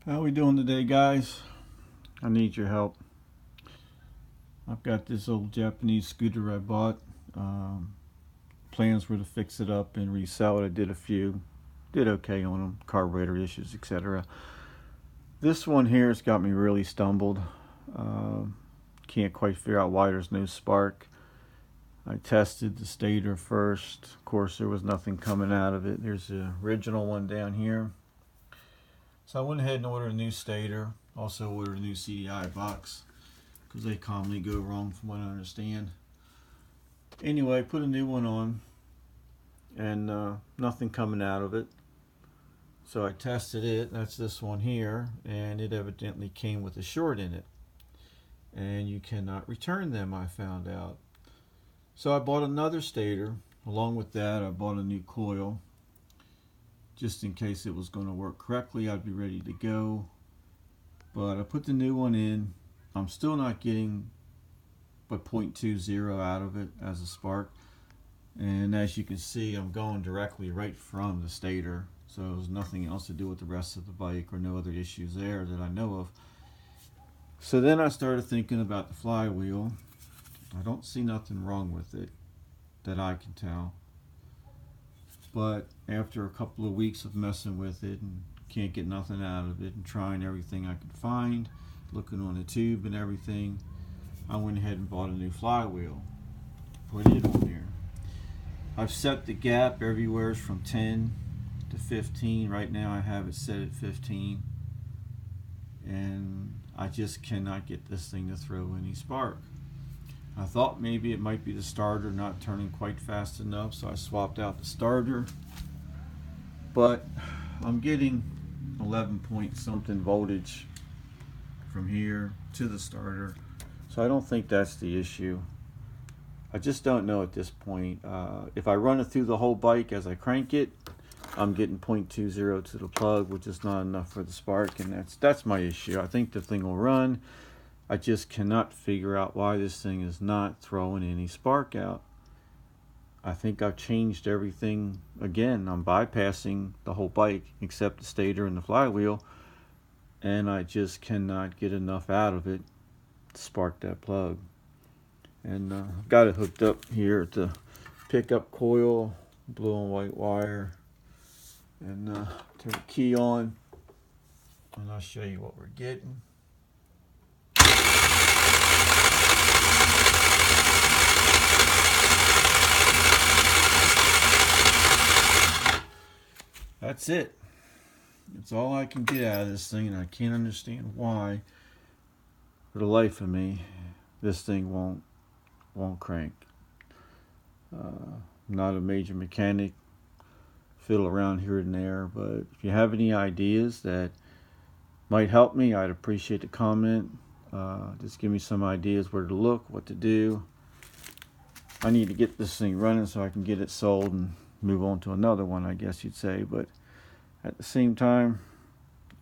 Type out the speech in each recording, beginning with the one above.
How we doing today, guys? I need your help. I've got this old Japanese scooter I bought. Um, Plans were to fix it up and resell it. I did a few, did okay on them, carburetor issues, etc. This one here has got me really stumbled. Uh, can't quite figure out why there's no spark. I tested the stator first. Of course, there was nothing coming out of it. There's the original one down here. So I went ahead and ordered a new stator. Also ordered a new CDI box because they commonly go wrong from what I understand. Anyway, put a new one on and nothing coming out of it. So I tested it. That's this one here, and it evidently came with a short in it. And you cannot return them, I found out. So I bought another stator. Along with that, I bought a new coil. Just in case it was going to work correctly, I'd be ready to go. But I put the new one in. I'm still not getting but 0.20 out of it as a spark. And as you can see, I'm going directly right from the stator. So there's nothing else to do with the rest of the bike or no other issues there that I know of. So then I started thinking about the flywheel. I don't see nothing wrong with it that I can tell. But after a couple of weeks of messing with it and can't get nothing out of it and trying everything I could find, looking on the tube and everything, I went ahead and bought a new flywheel. Put it on there. I've set the gap everywhere from 10 to 15. Right now I have it set at 15. And I just cannot get this thing to throw any spark. I thought maybe it might be the starter not turning quite fast enough, so I swapped out the starter. But I'm getting 11 point something voltage from here to the starter, so I don't think that's the issue. I just don't know at this point. If I run it through the whole bike as I crank it, I'm getting 0.20 to the plug, which is not enough for the spark, and that's my issue. I think the thing will run. I just cannot figure out why this thing is not throwing any spark out. I think I've changed everything again. I'm bypassing the whole bike except the stator and the flywheel, and I just cannot get enough out of it to spark that plug. And I've got it hooked up here at the pickup coil, blue and white wire, and turn the key on, and I'll show you what we're getting. That's it. That's all I can get out of this thing, and I can't understand why, for the life of me, this thing won't crank. I'm not a major mechanic, fiddle around here and there, but if you have any ideas that might help me, I'd appreciate the comment. Just give me some ideas where to look, what to do. I need to get this thing running so I can get it sold and move on to another one, I guess you'd say. But at the same time,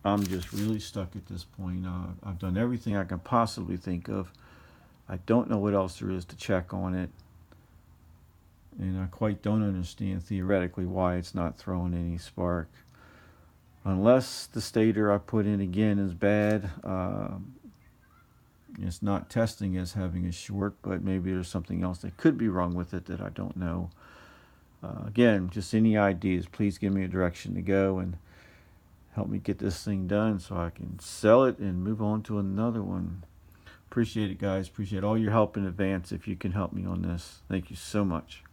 I'm just really stuck at this point. I've done everything I can possibly think of. I don't know what else there is to check on it, and I quite don't understand theoretically why it's not throwing any spark. Unless the stator I put in again is bad. It's not testing as having a short, but maybe there's something else that could be wrong with it that I don't know. Again, just any ideas, please give me a direction to go and help me get this thing done so I can sell it and move on to another one. Appreciate it, guys. Appreciate all your help in advance if you can help me on this. Thank you so much.